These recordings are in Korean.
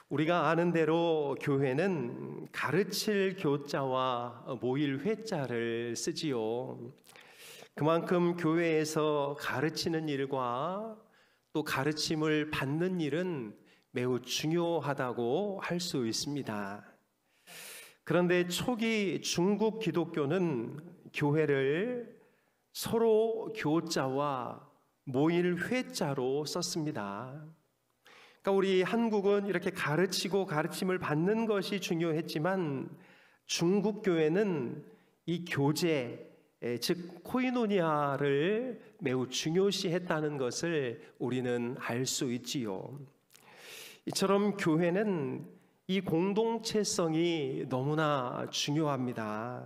우리가 아는 대로 교회는 가르칠 교자와 모일 회자를 쓰지요. 그만큼 교회에서 가르치는 일과 또 가르침을 받는 일은 매우 중요하다고 할 수 있습니다. 그런데 초기 중국 기독교는 교회를 서로 교자와 모일 회자로 썼습니다. 그러니까 우리 한국은 이렇게 가르치고 가르침을 받는 것이 중요했지만 중국 교회는 이 교제, 즉 코이노니아를 매우 중요시했다는 것을 우리는 알 수 있지요. 이처럼 교회는 이 공동체성이 너무나 중요합니다.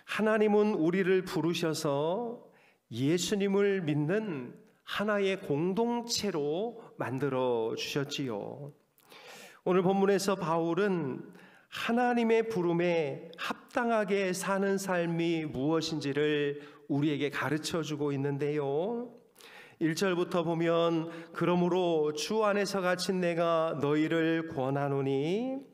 하나님은 우리를 부르셔서 예수님을 믿는 하나의 공동체로 만들어 주셨지요. 오늘 본문에서 바울은 하나님의 부름에 합당하게 사는 삶이 무엇인지를 우리에게 가르쳐 주고 있는데요. 1절부터 보면 그러므로 주 안에서 갇힌 내가 너희를 권하노니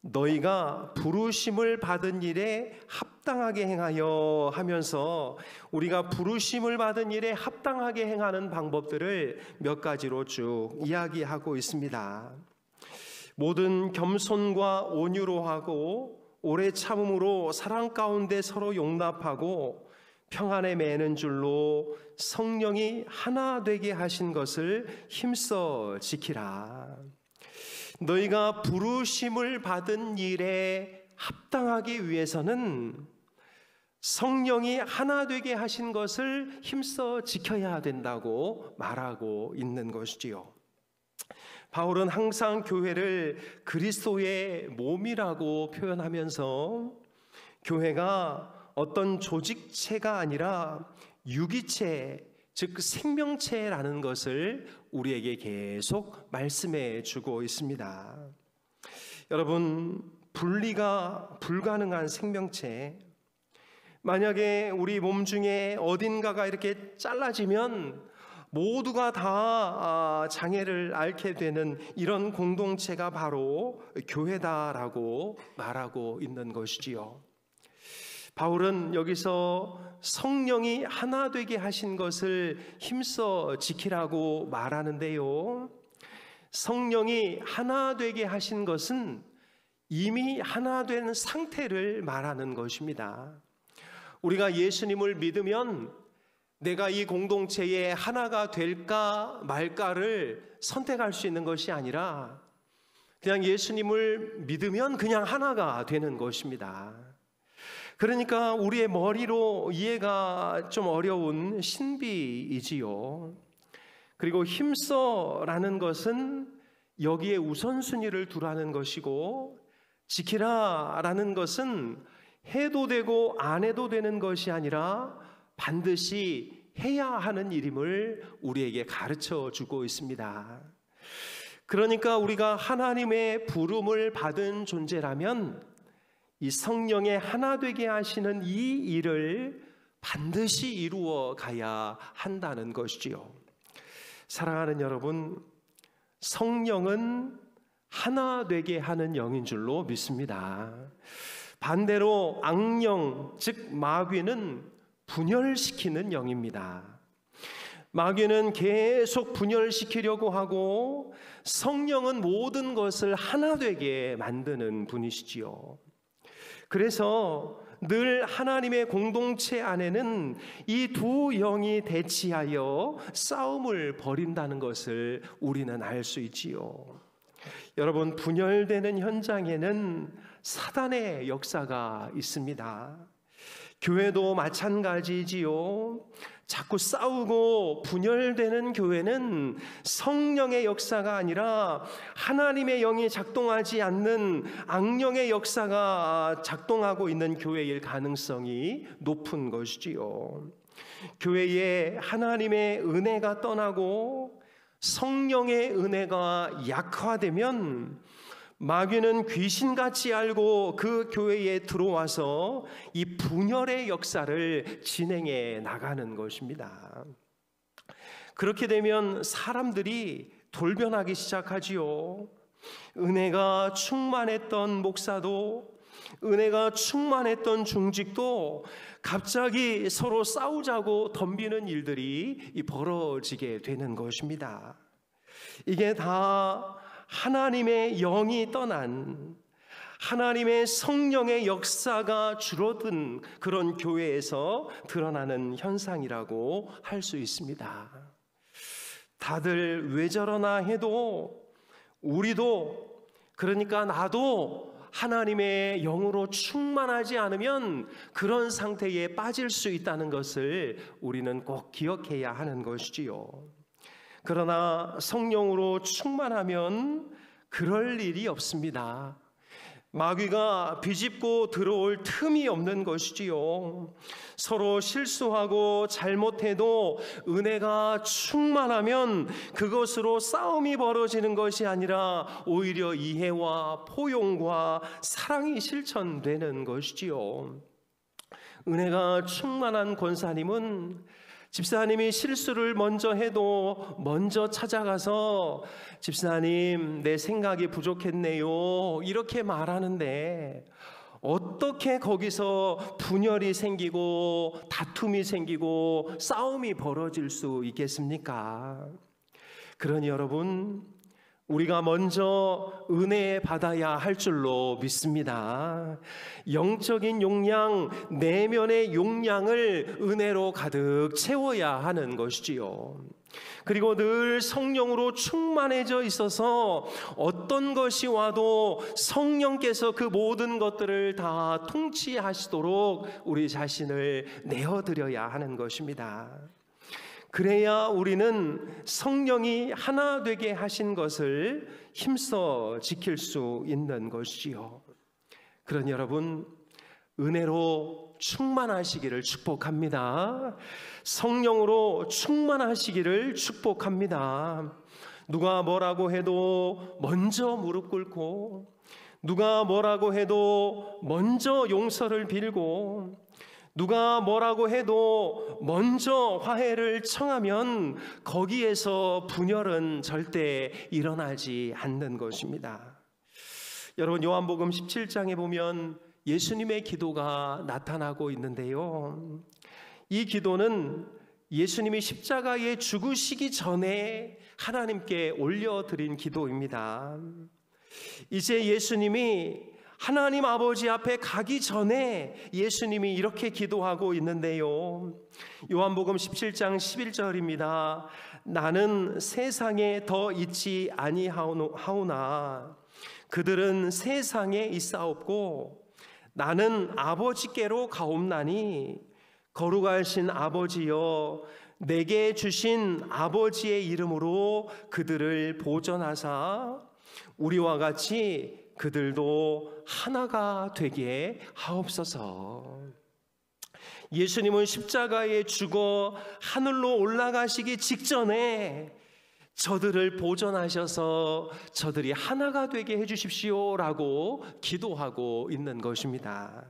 너희가 부르심을 받은 일에 합당하게 행하여 하면서 우리가 부르심을 받은 일에 합당하게 행하는 방법들을 몇 가지로 쭉 이야기하고 있습니다. 모든 겸손과 온유로 하고 오래 참음으로 사랑 가운데 서로 용납하고 평안에 매는 줄로 성령이 하나 되게 하신 것을 힘써 지키라. 너희가 부르심을 받은 일에 합당하기 위해서는 성령이 하나 되게 하신 것을 힘써 지켜야 된다고 말하고 있는 것이지요. 바울은 항상 교회를 그리스도의 몸이라고 표현하면서 교회가 어떤 조직체가 아니라 유기체, 즉 생명체라는 것을 우리에게 계속 말씀해 주고 있습니다. 여러분, 분리가 불가능한 생명체, 만약에 우리 몸 중에 어딘가가 이렇게 잘라지면 모두가 다 장애를 앓게 되는 이런 공동체가 바로 교회다라고 말하고 있는 것이지요. 바울은 여기서 성령이 하나 되게 하신 것을 힘써 지키라고 말하는데요. 성령이 하나 되게 하신 것은 이미 하나 된 상태를 말하는 것입니다. 우리가 예수님을 믿으면 내가 이 공동체에 하나가 될까 말까를 선택할 수 있는 것이 아니라 그냥 예수님을 믿으면 그냥 하나가 되는 것입니다. 그러니까 우리의 머리로 이해가 좀 어려운 신비이지요. 그리고 힘써라는 것은 여기에 우선순위를 두라는 것이고, 지키라라는 것은 해도 되고 안 해도 되는 것이 아니라 반드시 해야 하는 일임을 우리에게 가르쳐 주고 있습니다. 그러니까 우리가 하나님의 부름을 받은 존재라면 이 성령의 하나 되게 하시는 이 일을 반드시 이루어 가야 한다는 것이지요. 사랑하는 여러분, 성령은 하나 되게 하는 영인 줄로 믿습니다. 반대로 악령, 즉 마귀는 분열시키는 영입니다. 마귀는 계속 분열시키려고 하고 성령은 모든 것을 하나 되게 만드는 분이시지요. 그래서 늘 하나님의 공동체 안에는 이 두 영이 대치하여 싸움을 벌인다는 것을 우리는 알 수 있지요. 여러분, 분열되는 현장에는 사단의 역사가 있습니다. 교회도 마찬가지지요. 자꾸 싸우고 분열되는 교회는 성령의 역사가 아니라 하나님의 영이 작동하지 않는 악령의 역사가 작동하고 있는 교회일 가능성이 높은 것이지요. 교회에 하나님의 은혜가 떠나고 성령의 은혜가 약화되면 마귀는 귀신같이 알고 그 교회에 들어와서 이 분열의 역사를 진행해 나가는 것입니다. 그렇게 되면 사람들이 돌변하기 시작하지요. 은혜가 충만했던 목사도, 은혜가 충만했던 중직도 갑자기 서로 싸우자고 덤비는 일들이 벌어지게 되는 것입니다. 이게 다 하나님의 영이 떠난, 하나님의 성령의 역사가 줄어든 그런 교회에서 드러나는 현상이라고 할 수 있습니다. 다들 왜 저러나 해도 우리도, 그러니까 나도 하나님의 영으로 충만하지 않으면 그런 상태에 빠질 수 있다는 것을 우리는 꼭 기억해야 하는 것이지요. 그러나 성령으로 충만하면 그럴 일이 없습니다. 마귀가 비집고 들어올 틈이 없는 것이지요. 서로 실수하고 잘못해도 은혜가 충만하면 그것으로 싸움이 벌어지는 것이 아니라 오히려 이해와 포용과 사랑이 실천되는 것이지요. 은혜가 충만한 권사님은 집사님이 실수를 먼저 해도 먼저 찾아가서 집사님, 내 생각이 부족했네요, 이렇게 말하는데 어떻게 거기서 분열이 생기고 다툼이 생기고 싸움이 벌어질 수 있겠습니까? 그러니 여러분, 우리가 먼저 은혜 받아야 할 줄로 믿습니다. 영적인 용량, 내면의 용량을 은혜로 가득 채워야 하는 것이지요. 그리고 늘 성령으로 충만해져 있어서 어떤 것이 와도 성령께서 그 모든 것들을 다 통치하시도록 우리 자신을 내어드려야 하는 것입니다. 그래야 우리는 성령이 하나 되게 하신 것을 힘써 지킬 수 있는 것이지요. 그러니 여러분, 은혜로 충만하시기를 축복합니다. 성령으로 충만하시기를 축복합니다. 누가 뭐라고 해도 먼저 무릎 꿇고, 누가 뭐라고 해도 먼저 용서를 빌고, 누가 뭐라고 해도 먼저 화해를 청하면 거기에서 분열은 절대 일어나지 않는 것입니다. 여러분, 요한복음 17장에 보면 예수님의 기도가 나타나고 있는데요, 이 기도는 예수님이 십자가에 죽으시기 전에 하나님께 올려드린 기도입니다. 이제 예수님이 하나님 아버지 앞에 가기 전에 예수님이 이렇게 기도하고 있는데요, 요한복음 17장 11절입니다. 나는 세상에 더 있지 아니하오나 그들은 세상에 있사옵고 나는 아버지께로 가옵나니 거룩하신 아버지여, 내게 주신 아버지의 이름으로 그들을 보전하사 우리와 같이 그들도 하나가 되게 하옵소서. 예수님은 십자가에 죽어 하늘로 올라가시기 직전에 저들을 보존하셔서 저들이 하나가 되게 해주십시오라고 기도하고 있는 것입니다.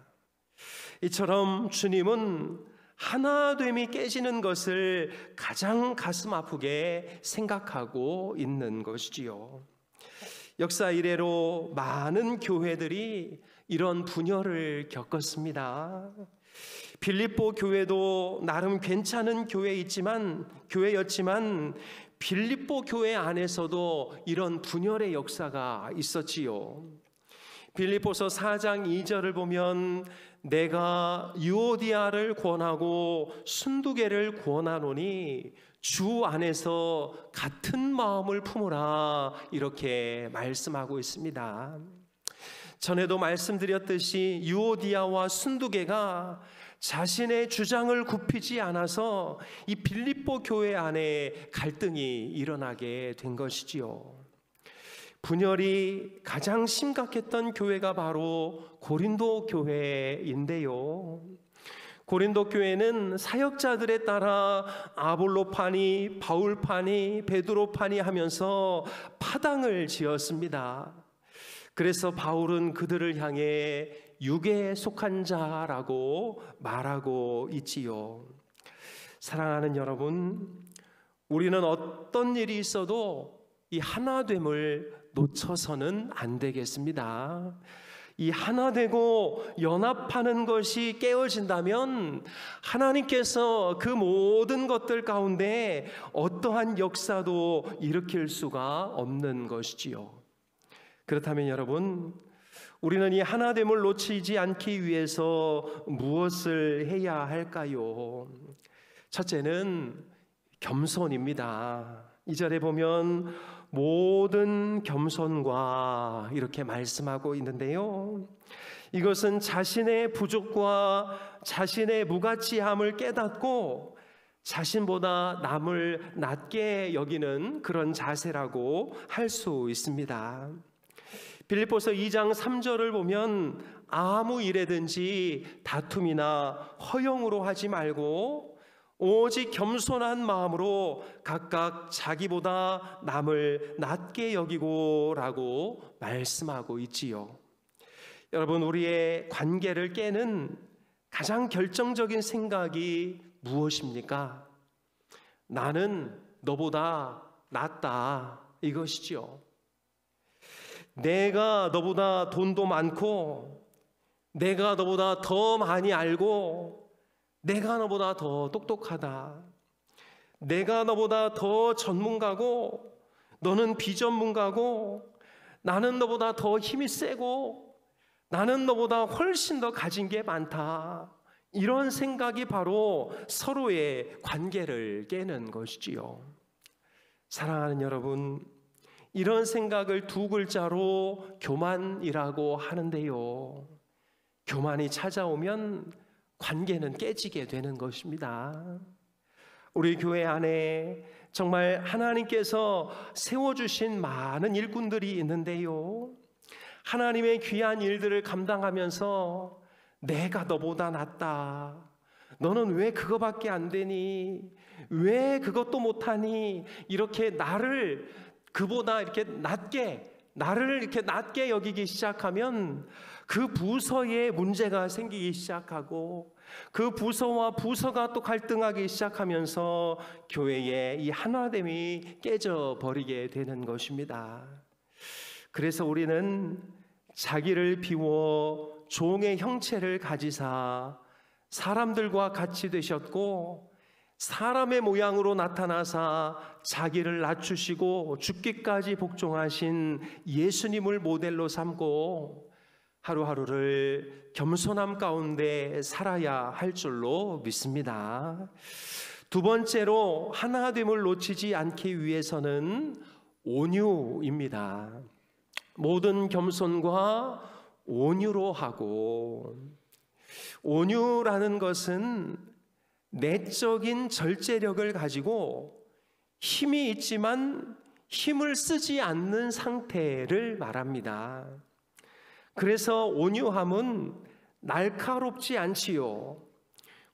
이처럼 주님은 하나됨이 깨지는 것을 가장 가슴 아프게 생각하고 있는 것이지요. 역사 이래로 많은 교회들이 이런 분열을 겪었습니다. 빌립보 교회도 나름 괜찮은 교회였지만 빌립보 교회 안에서도 이런 분열의 역사가 있었지요. 빌립보서 4장 2절을 보면 내가 유오디아를 권하고 순두개를 권하노니 주 안에서 같은 마음을 품으라, 이렇게 말씀하고 있습니다. 전에도 말씀드렸듯이 유오디아와 순두개가 자신의 주장을 굽히지 않아서 이 빌립보 교회 안에 갈등이 일어나게 된 것이지요. 분열이 가장 심각했던 교회가 바로 고린도 교회인데요, 고린도 교회는 사역자들에 따라 아볼로파니, 바울파니, 베드로파니 하면서 파당을 지었습니다. 그래서 바울은 그들을 향해 육에 속한 자라고 말하고 있지요. 사랑하는 여러분, 우리는 어떤 일이 있어도 이 하나됨을 놓쳐서는 안 되겠습니다. 이 하나 되고 연합하는 것이 깨어진다면 하나님께서 그 모든 것들 가운데 어떠한 역사도 일으킬 수가 없는 것이지요. 그렇다면 여러분, 우리는 이 하나됨을 놓치지 않기 위해서 무엇을 해야 할까요? 첫째는 겸손입니다. 2절에 보면 모든 겸손과 이렇게 말씀하고 있는데요, 이것은 자신의 부족과 자신의 무가치함을 깨닫고 자신보다 남을 낮게 여기는 그런 자세라고 할 수 있습니다. 빌립보서 2장 3절을 보면 아무 일에든지 다툼이나 허용으로 하지 말고 오직 겸손한 마음으로 각각 자기보다 남을 낮게 여기고 라고 말씀하고 있지요. 여러분, 우리의 관계를 깨는 가장 결정적인 생각이 무엇입니까? 나는 너보다 낫다, 이것이지요. 내가 너보다 돈도 많고, 내가 너보다 더 많이 알고, 내가 너보다 더 똑똑하다, 내가 너보다 더 전문가고 너는 비전문가고, 나는 너보다 더 힘이 세고 나는 너보다 훨씬 더 가진 게 많다, 이런 생각이 바로 서로의 관계를 깨는 것이지요. 사랑하는 여러분, 이런 생각을 두 글자로 교만이라고 하는데요, 교만이 찾아오면 관계는 깨지게 되는 것입니다. 우리 교회 안에 정말 하나님께서 세워주신 많은 일꾼들이 있는데요, 하나님의 귀한 일들을 감당하면서 내가 너보다 낫다, 너는 왜 그거밖에 안 되니, 왜 그것도 못하니, 이렇게 나를 그보다 이렇게 나를 이렇게 낮게 여기기 시작하면 그 부서에 문제가 생기기 시작하고, 그 부서와 부서가 또 갈등하기 시작하면서 교회의 이 하나됨이 깨져버리게 되는 것입니다. 그래서 우리는 자기를 비워 종의 형체를 가지사 사람들과 같이 되셨고, 사람의 모양으로 나타나사 자기를 낮추시고 죽기까지 복종하신 예수님을 모델로 삼고 하루하루를 겸손함 가운데 살아야 할 줄로 믿습니다. 두 번째로 하나됨을 놓치지 않기 위해서는 온유입니다. 모든 겸손과 온유로 하고, 온유라는 것은 내적인 절제력을 가지고 힘이 있지만 힘을 쓰지 않는 상태를 말합니다. 그래서 온유함은 날카롭지 않지요.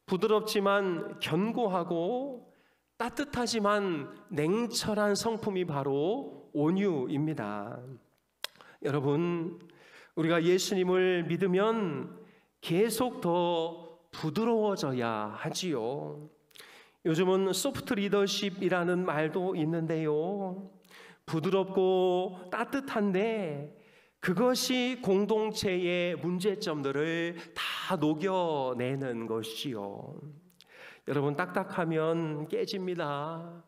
부드럽지만 견고하고 따뜻하지만 냉철한 성품이 바로 온유입니다. 여러분, 우리가 예수님을 믿으면 계속 더 부드러워져야 하지요. 요즘은 소프트 리더십이라는 말도 있는데요, 부드럽고 따뜻한데 그것이 공동체의 문제점들을 다 녹여내는 것이요. 여러분, 딱딱하면 깨집니다.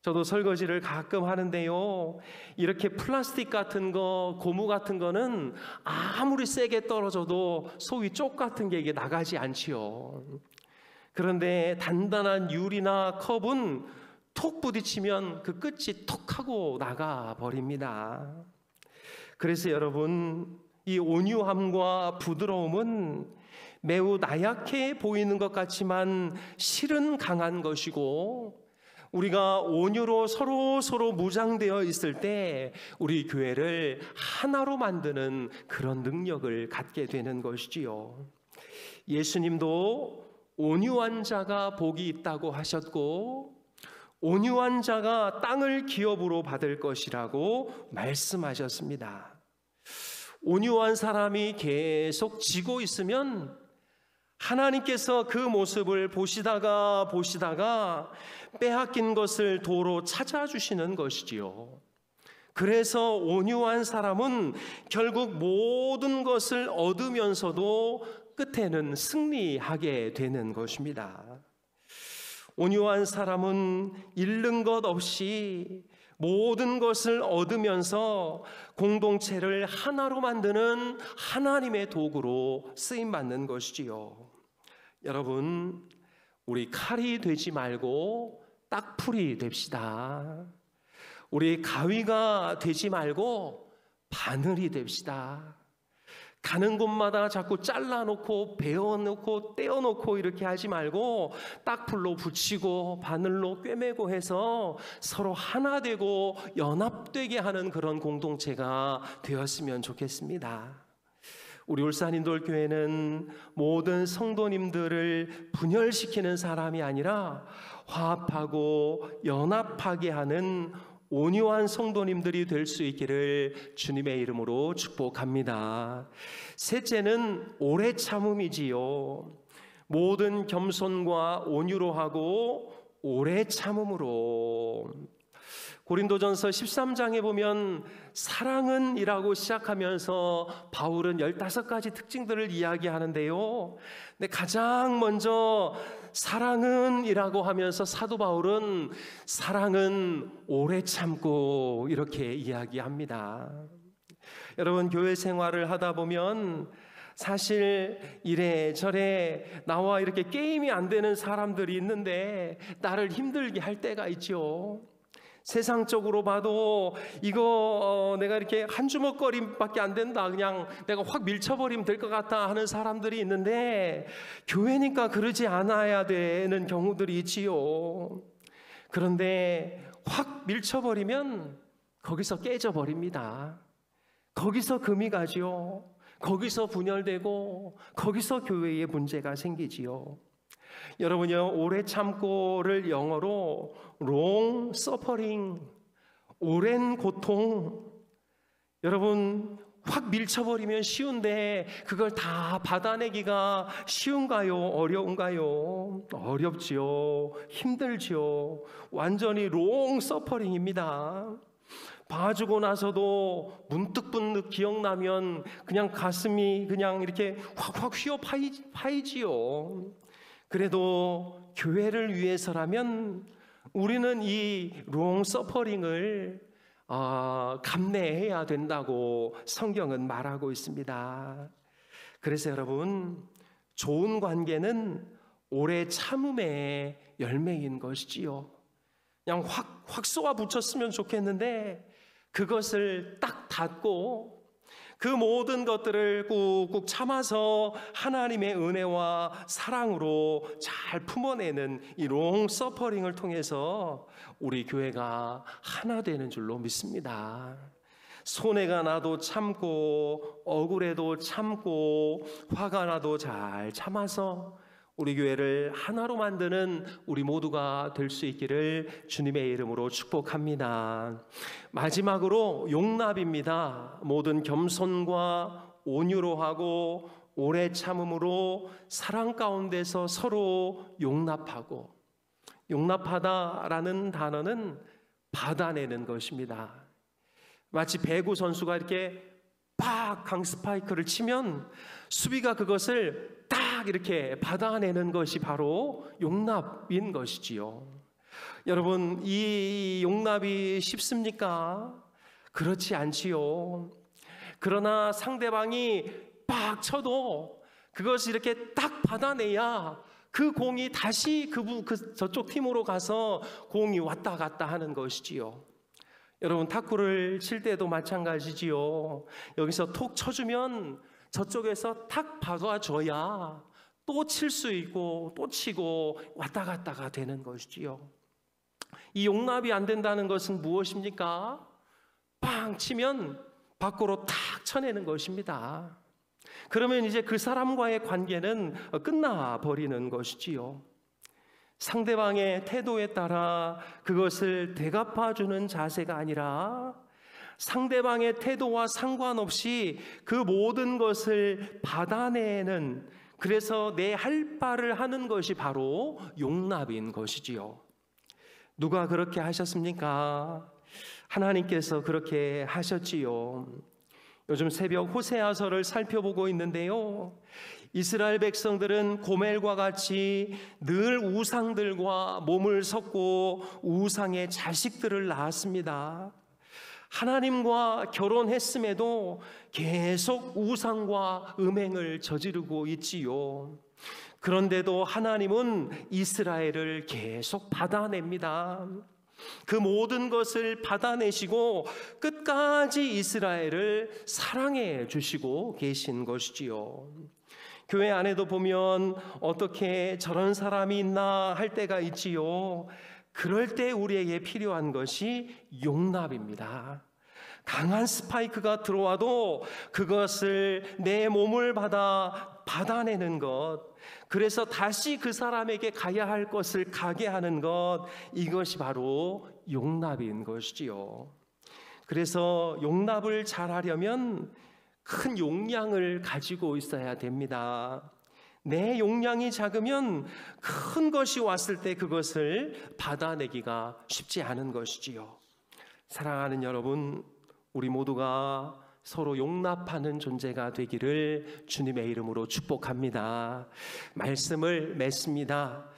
저도 설거지를 가끔 하는데요, 이렇게 플라스틱 같은 거, 고무 같은 거는 아무리 세게 떨어져도 소위 쪽 같은 게 이게 나가지 않지요. 그런데 단단한 유리나 컵은 톡 부딪히면 그 끝이 톡 하고 나가 버립니다. 그래서 여러분, 이 온유함과 부드러움은 매우 나약해 보이는 것 같지만 실은 강한 것이고, 우리가 온유로 서로 무장되어 있을 때 우리 교회를 하나로 만드는 그런 능력을 갖게 되는 것이지요. 예수님도 온유한 자가 복이 있다고 하셨고, 온유한 자가 땅을 기업으로 받을 것이라고 말씀하셨습니다. 온유한 사람이 계속 지고 있으면 하나님께서 그 모습을 보시다가 빼앗긴 것을 도로 찾아주시는 것이지요. 그래서 온유한 사람은 결국 모든 것을 얻으면서도 끝에는 승리하게 되는 것입니다. 온유한 사람은 잃는 것 없이 모든 것을 얻으면서 공동체를 하나로 만드는 하나님의 도구로 쓰임받는 것이지요. 여러분, 우리 칼이 되지 말고 딱풀이 됩시다. 우리 가위가 되지 말고 바늘이 됩시다. 가는 곳마다 자꾸 잘라놓고 베어놓고 떼어놓고 이렇게 하지 말고 딱풀로 붙이고 바늘로 꿰매고 해서 서로 하나 되고 연합되게 하는 그런 공동체가 되었으면 좋겠습니다. 우리 울산인돌교회는 모든 성도님들을 분열시키는 사람이 아니라 화합하고 연합하게 하는 온유한 성도님들이 될 수 있기를 주님의 이름으로 축복합니다. 셋째는 오래 참음이지요. 모든 겸손과 온유로 하고 오래 참음으로. 고린도전서 13장에 보면 사랑은 이라고 시작하면서 바울은 15가지 특징들을 이야기하는데요. 근데 가장 먼저 사랑은 이라고 하면서 사도 바울은 사랑은 오래 참고 이렇게 이야기합니다. 여러분, 교회 생활을 하다 보면 사실 이래저래 나와 이렇게 게임이 안 되는 사람들이 있는데 나를 힘들게 할 때가 있죠. 세상적으로 봐도 이거 내가 이렇게 한 주먹거림밖에 안 된다, 그냥 내가 확 밀쳐버리면 될 것 같다 하는 사람들이 있는데 교회니까 그러지 않아야 되는 경우들이 있지요. 그런데 확 밀쳐버리면 거기서 깨져버립니다. 거기서 금이 가지요. 거기서 분열되고 거기서 교회에 문제가 생기지요. 여러분요, 오래 참고를 영어로 long suffering, 오랜 고통. 여러분, 확 밀쳐버리면 쉬운데 그걸 다 받아내기가 쉬운가요? 어려운가요? 어렵지요. 힘들지요. 완전히 long suffering입니다. 봐주고 나서도 문득문득 기억나면 그냥 가슴이 그냥 이렇게 확확 휘어 파이지요. 그래도 교회를 위해서라면 우리는 이 롱 서퍼링을 감내해야 된다고 성경은 말하고 있습니다. 그래서 여러분, 좋은 관계는 오래 참음의 열매인 것이지요. 그냥 확 쏘아 붙였으면 좋겠는데 그것을 딱 닫고 그 모든 것들을 꾹꾹 참아서 하나님의 은혜와 사랑으로 잘 품어내는 이 롱 서퍼링을 통해서 우리 교회가 하나 되는 줄로 믿습니다. 손해가 나도 참고 억울해도 참고 화가 나도 잘 참아서 우리 교회를 하나로 만드는 우리 모두가 될 수 있기를 주님의 이름으로 축복합니다. 마지막으로 용납입니다. 모든 겸손과 온유로 하고 오래 참음으로 사랑 가운데서 서로 용납하고, 용납하다라는 단어는 받아내는 것입니다. 마치 배구 선수가 이렇게 팍 강스파이크를 치면 수비가 그것을 딱 이렇게 받아내는 것이 바로 용납인 것이지요. 여러분, 이 용납이 쉽습니까? 그렇지 않지요. 그러나 상대방이 팍 쳐도 그것을 이렇게 딱 받아내야 그 공이 다시 저쪽 팀으로 가서 공이 왔다 갔다 하는 것이지요. 여러분, 탁구를 칠 때도 마찬가지지요. 여기서 톡 쳐주면 저쪽에서 탁 받아줘야 또 칠 수 있고 또 치고 왔다 갔다가 되는 것이지요. 이 용납이 안 된다는 것은 무엇입니까? 빵 치면 밖으로 탁 쳐내는 것입니다. 그러면 이제 그 사람과의 관계는 끝나버리는 것이지요. 상대방의 태도에 따라 그것을 대갚아주는 자세가 아니라 상대방의 태도와 상관없이 그 모든 것을 받아내는, 그래서 내 할 바를 하는 것이 바로 용납인 것이지요. 누가 그렇게 하셨습니까? 하나님께서 그렇게 하셨지요. 요즘 새벽 호세아서를 살펴보고 있는데요, 이스라엘 백성들은 고멜과 같이 늘 우상들과 몸을 섞고 우상의 자식들을 낳았습니다. 하나님과 결혼했음에도 계속 우상과 음행을 저지르고 있지요. 그런데도 하나님은 이스라엘을 계속 받아냅니다. 그 모든 것을 받아내시고 끝까지 이스라엘을 사랑해 주시고 계신 것이지요. 교회 안에도 보면 어떻게 저런 사람이 있나 할 때가 있지요. 그럴 때 우리에게 필요한 것이 용납입니다. 강한 스파이크가 들어와도 그것을 내 몸을 받아내는 것, 그래서 다시 그 사람에게 가야 할 것을 가게 하는 것, 이것이 바로 용납인 것이지요. 그래서 용납을 잘하려면 큰 용량을 가지고 있어야 됩니다. 내 용량이 작으면 큰 것이 왔을 때 그것을 받아내기가 쉽지 않은 것이지요. 사랑하는 여러분, 우리 모두가 서로 용납하는 존재가 되기를 주님의 이름으로 축복합니다. 말씀을 맺습니다.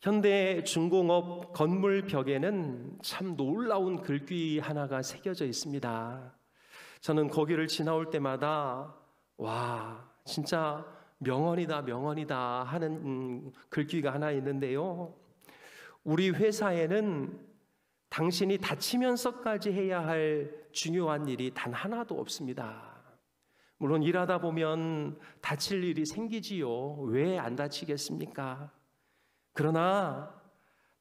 현대 중공업 건물 벽에는 참 놀라운 글귀 하나가 새겨져 있습니다. 저는 거기를 지나올 때마다 와, 진짜 명언이다, 명언이다 하는 글귀가 하나 있는데요, 우리 회사에는 당신이 다치면서까지 해야 할 중요한 일이 단 하나도 없습니다. 물론 일하다 보면 다칠 일이 생기지요. 왜 안 다치겠습니까? 그러나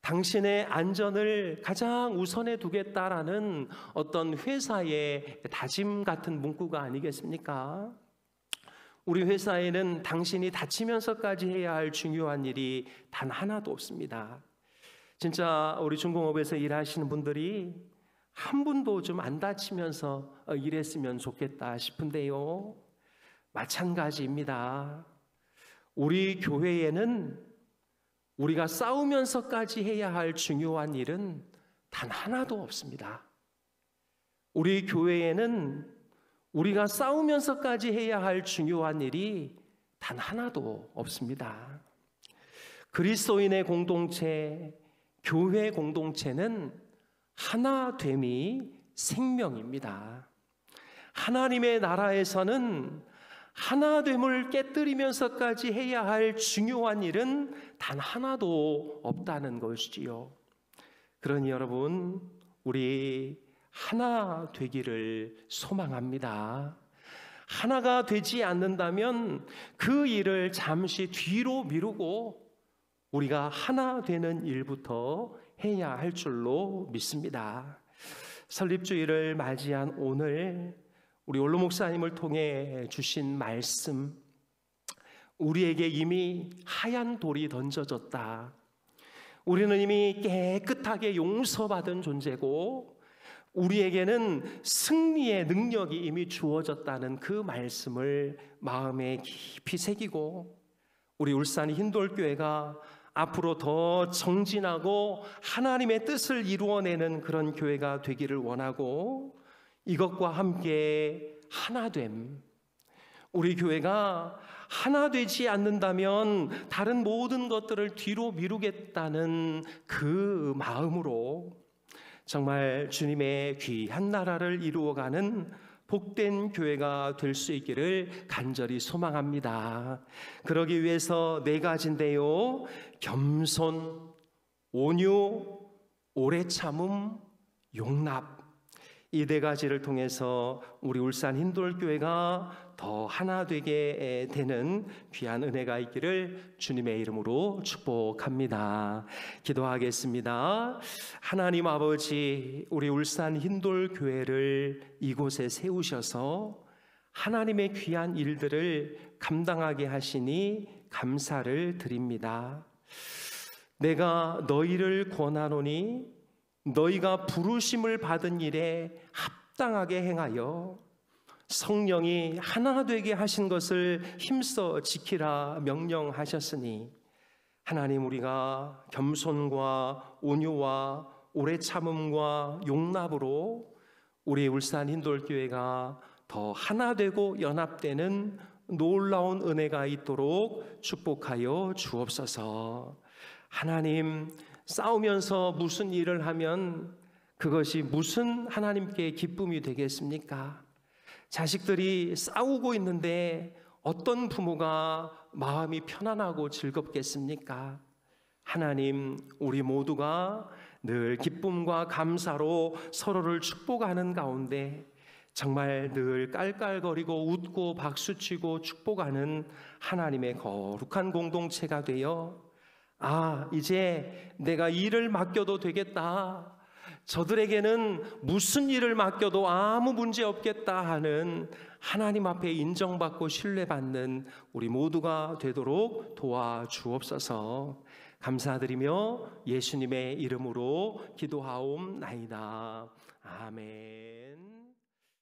당신의 안전을 가장 우선에 두겠다라는 어떤 회사의 다짐 같은 문구가 아니겠습니까? 우리 회사에는 당신이 다치면서까지 해야 할 중요한 일이 단 하나도 없습니다. 진짜 우리 중공업에서 일하시는 분들이 한 분도 좀 안 다치면서 일했으면 좋겠다 싶은데요, 마찬가지입니다. 우리 교회에는 우리가 싸우면서까지 해야 할 중요한 일은 단 하나도 없습니다. 우리 교회에는 우리가 싸우면서까지 해야 할 중요한 일이 단 하나도 없습니다. 그리스도인의 공동체, 교회 공동체는 하나됨이 생명입니다. 하나님의 나라에서는 하나됨을 깨뜨리면서까지 해야 할 중요한 일은 단 하나도 없다는 것이지요. 그러니 여러분, 우리 하나 되기를 소망합니다. 하나가 되지 않는다면 그 일을 잠시 뒤로 미루고 우리가 하나 되는 일부터 해야 할 줄로 믿습니다. 설립주일을 맞이한 오늘 우리 올로 목사님을 통해 주신 말씀, 우리에게 이미 하얀 돌이 던져졌다. 우리는 이미 깨끗하게 용서받은 존재고 우리에게는 승리의 능력이 이미 주어졌다는 그 말씀을 마음에 깊이 새기고 우리 울산 흰돌교회가 앞으로 더 정진하고 하나님의 뜻을 이루어내는 그런 교회가 되기를 원하고, 이것과 함께 하나됨, 우리 교회가 하나 되지 않는다면 다른 모든 것들을 뒤로 미루겠다는 그 마음으로 정말 주님의 귀한 나라를 이루어가는 복된 교회가 될 수 있기를 간절히 소망합니다. 그러기 위해서 네 가지인데요, 겸손, 온유, 오래 참음, 용납, 이 네 가지를 통해서 우리 울산 흰돌교회가 더 하나 되게 되는 귀한 은혜가 있기를 주님의 이름으로 축복합니다. 기도하겠습니다. 하나님 아버지, 우리 울산 흰돌교회를 이곳에 세우셔서 하나님의 귀한 일들을 감당하게 하시니 감사를 드립니다. 내가 너희를 권하노니 너희가 부르심을 받은 일에 합당하게 행하여 성령이 하나 되게 하신 것을 힘써 지키라 명령하셨으니, 하나님, 우리가 겸손과 온유와 오래 참음과 용납으로 우리 울산 힌돌교회가 더 하나 되고 연합되는 놀라운 은혜가 있도록 축복하여 주옵소서. 하나님, 싸우면서 무슨 일을 하면 그것이 무슨 하나님께 기쁨이 되겠습니까? 자식들이 싸우고 있는데 어떤 부모가 마음이 편안하고 즐겁겠습니까? 하나님, 우리 모두가 늘 기쁨과 감사로 서로를 축복하는 가운데 정말 늘 깔깔거리고 웃고 박수치고 축복하는 하나님의 거룩한 공동체가 되어 이제 내가 일을 맡겨도 되겠다, 저들에게는 무슨 일을 맡겨도 아무 문제 없겠다 하는 하나님 앞에 인정받고 신뢰받는 우리 모두가 되도록 도와주옵소서. 감사드리며 예수님의 이름으로 기도하옵나이다.